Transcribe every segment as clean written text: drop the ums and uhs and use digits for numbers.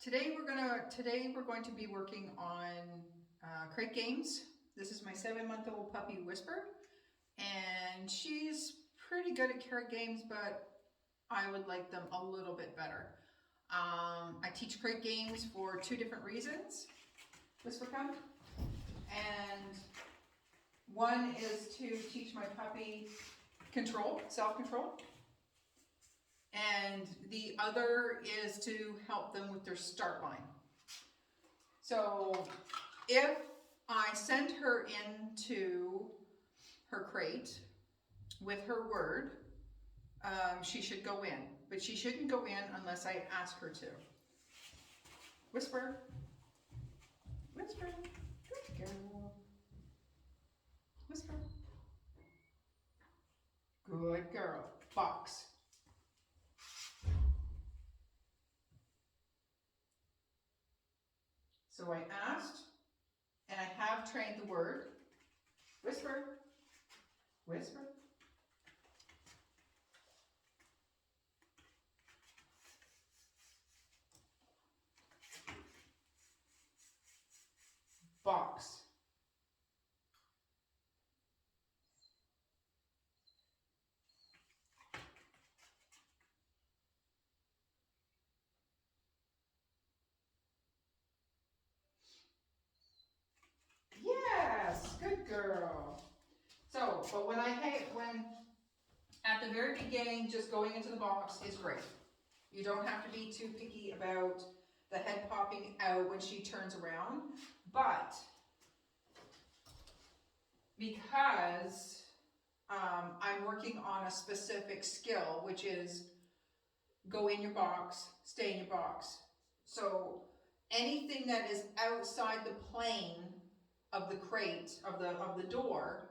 Today we're going to be working on crate games. This is my 7-month-old puppy Whisper, and she's pretty good at crate games, but I would like them a little bit better. I teach crate games for 2 different reasons. Whisper, come. And one is to teach my puppy control, self-control. And the other is to help them with their start line. So if I send her into her crate with her word, she should go in, but she shouldn't go in unless I ask her to. Whisper, whisper, good girl. Whisper, good girl. Box. So I asked, and I have trained the word. Whisper, whisper. Box. Yes, good girl. So, but when at the very beginning, just going into the box is great. You don't have to be too picky about the head popping out when she turns around, but because I'm working on a specific skill, which is go in your box, stay in your box. So anything that is outside the plane of the crate, of the door,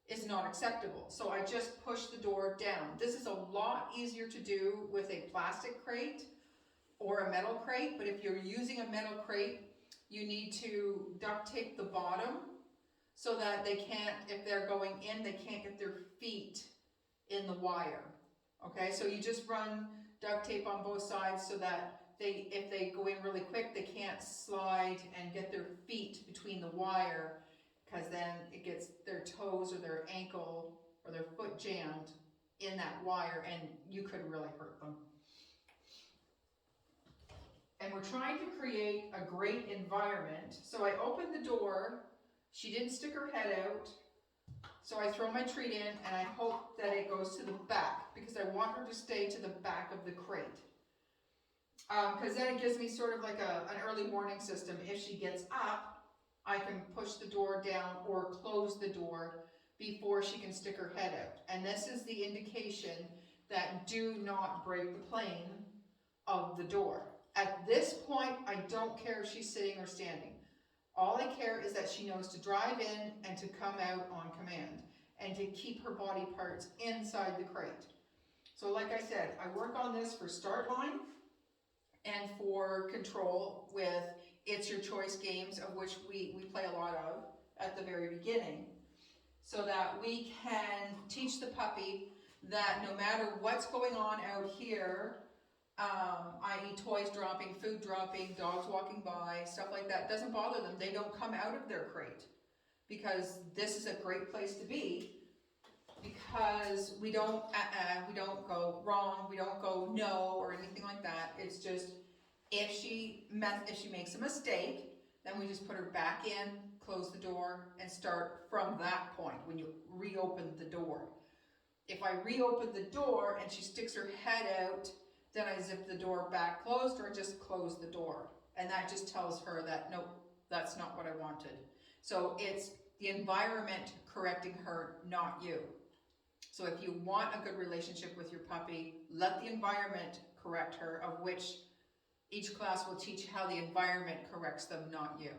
is not acceptable. So I just push the door down. This is a lot easier to do with a plastic crate or a metal crate, but if you're using a metal crate, you need to duct tape the bottom so that they can't, if they're going in, they can't get their feet in the wire. Okay, so you just run duct tape on both sides so that if they go in really quick, they can't slide and get their feet between the wire, because then it gets their toes or their ankle or their foot jammed in that wire and you could really hurt them. And we're trying to create a great environment. So I opened the door, she didn't stick her head out, so I throw my treat in and I hope that it goes to the back because I want her to stay to the back of the crate. Because then it gives me sort of like an early warning system. If she gets up, I can push the door down or close the door before she can stick her head out. And this is the indication that do not break the plane of the door. At this point, I don't care if she's sitting or standing. All I care is that she knows to drive in and to come out on command and to keep her body parts inside the crate. So like I said, I work on this for start line and for control with It's Your Choice games, of which we play a lot of at the very beginning, so that we can teach the puppy that no matter what's going on out here, i.e. toys dropping, food dropping, dogs walking by, stuff like that, doesn't bother them. They don't come out of their crate because this is a great place to be, because we don't go wrong, we don't go no or anything like that. It's just if she makes a mistake, then we just put her back in, close the door, and start from that point when you reopen the door. If I reopen the door and she sticks her head out, then I zip the door back closed or just close the door. And that just tells her that, nope, that's not what I wanted. So it's the environment correcting her, not you. So if you want a good relationship with your puppy, let the environment correct her, of which each class will teach how the environment corrects them, not you.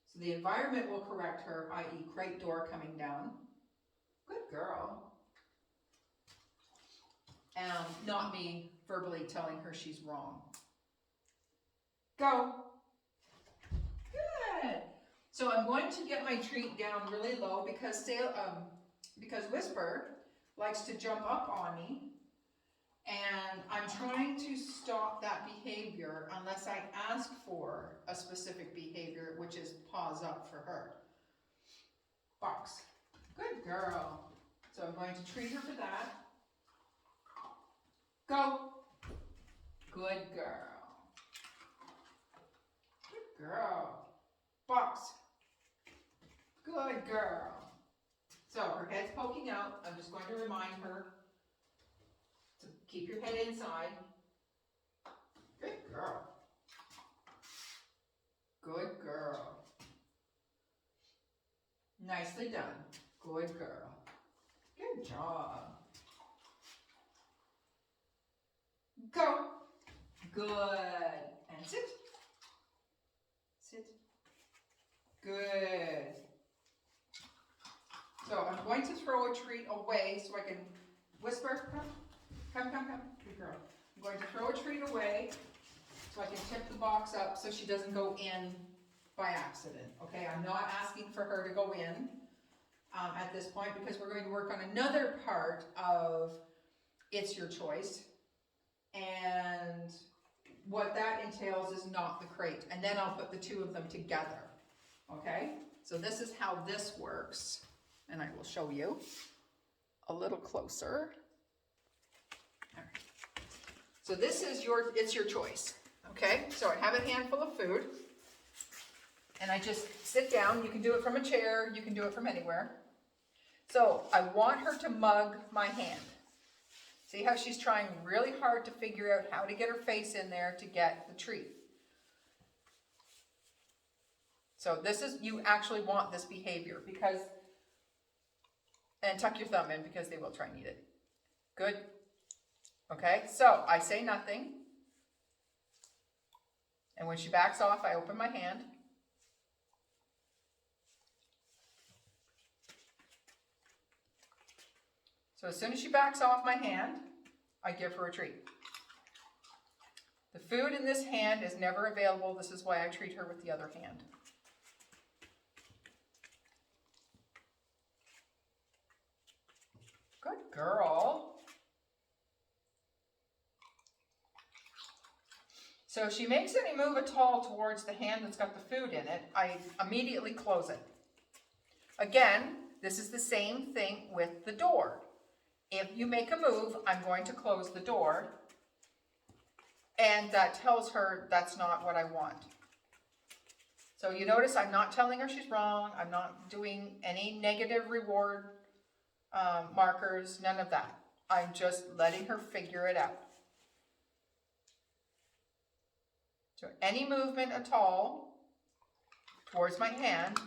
So the environment will correct her, i.e. crate door coming down. Good girl. Not me verbally telling her she's wrong. Go. Good. So I'm going to get my treat down really low because Whisper likes to jump up on me And I'm trying to stop that behavior unless I ask for a specific behavior, which is paws up for her. Box. Good girl. So I'm going to treat her for that. Go. Good girl. Good girl. Box. Good girl. So her head's poking out. I'm just going to remind her to keep your head inside. Good girl. Good girl. Nicely done. Good girl. Good job. Go. Good. And sit. Sit. Good. So I'm going to throw a treat away so I can whisper. Come. Good girl. I'm going to throw a treat away so I can tip the box up so she doesn't go in by accident. Okay, I'm not asking for her to go in at this point because we're going to work on another part of It's Your Choice. And what that entails is not the crate. And then I'll put the two of them together. Okay, so this is how this works. And I will show you a little closer. All right. So this is It's Your Choice. Okay, so I have a handful of food. And I just sit down. You can do it from a chair. You can do it from anywhere. So I want her to mug my hand. See how she's trying really hard to figure out how to get her face in there to get the treat. So this is, you actually want this behavior because, and tuck your thumb in because they will try and eat it. Good. Okay, so I say nothing. And when she backs off, I open my hand. So as soon as she backs off my hand, I give her a treat. The food in this hand is never available. This is why I treat her with the other hand. Good girl. So if she makes any move at all towards the hand that's got the food in it, I immediately close it. Again, this is the same thing with the door. If you make a move, I'm going to close the door, and that tells her that's not what I want. So you notice I'm not telling her she's wrong. I'm not doing any negative reward markers, none of that. I'm just letting her figure it out. So any movement at all towards my hand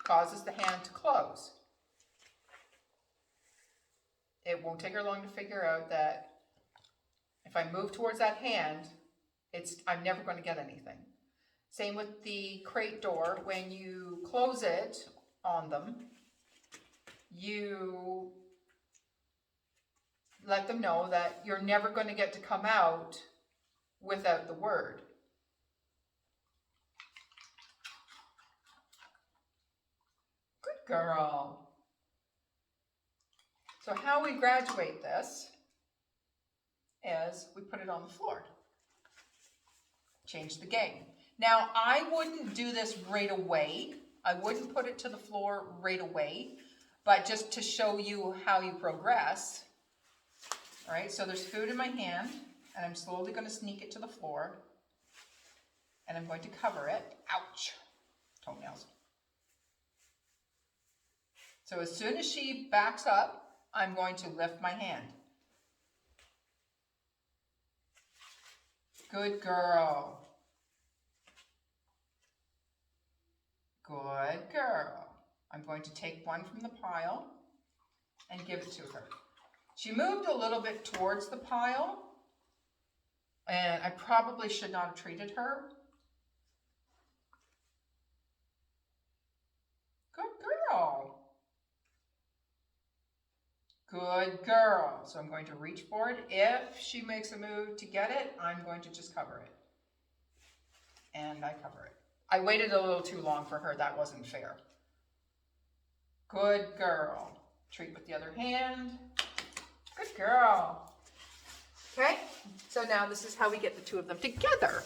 causes the hand to close. It won't take her long to figure out that if I move towards that hand, I'm never going to get anything. Same with the crate door. When you close it on them, you let them know that you're never going to get to come out without the word. Good girl. So how we graduate this is we put it on the floor. Change the game. Now, I wouldn't do this right away. I wouldn't put it to the floor right away, but just to show you how you progress. All right, so there's food in my hand, and I'm slowly going to sneak it to the floor, and I'm going to cover it. Ouch, toenails. So as soon as she backs up, I'm going to lift my hand. Good girl. Good girl. I'm going to take one from the pile and give it to her. She moved a little bit towards the pile, and I probably should not have treated her. Good girl. Good girl. So I'm going to reach for it. If she makes a move to get it, I'm going to just cover it. And I cover it. I waited a little too long for her. That wasn't fair. Good girl. Treat with the other hand. Good girl. Okay, So now this is how we get the two of them together.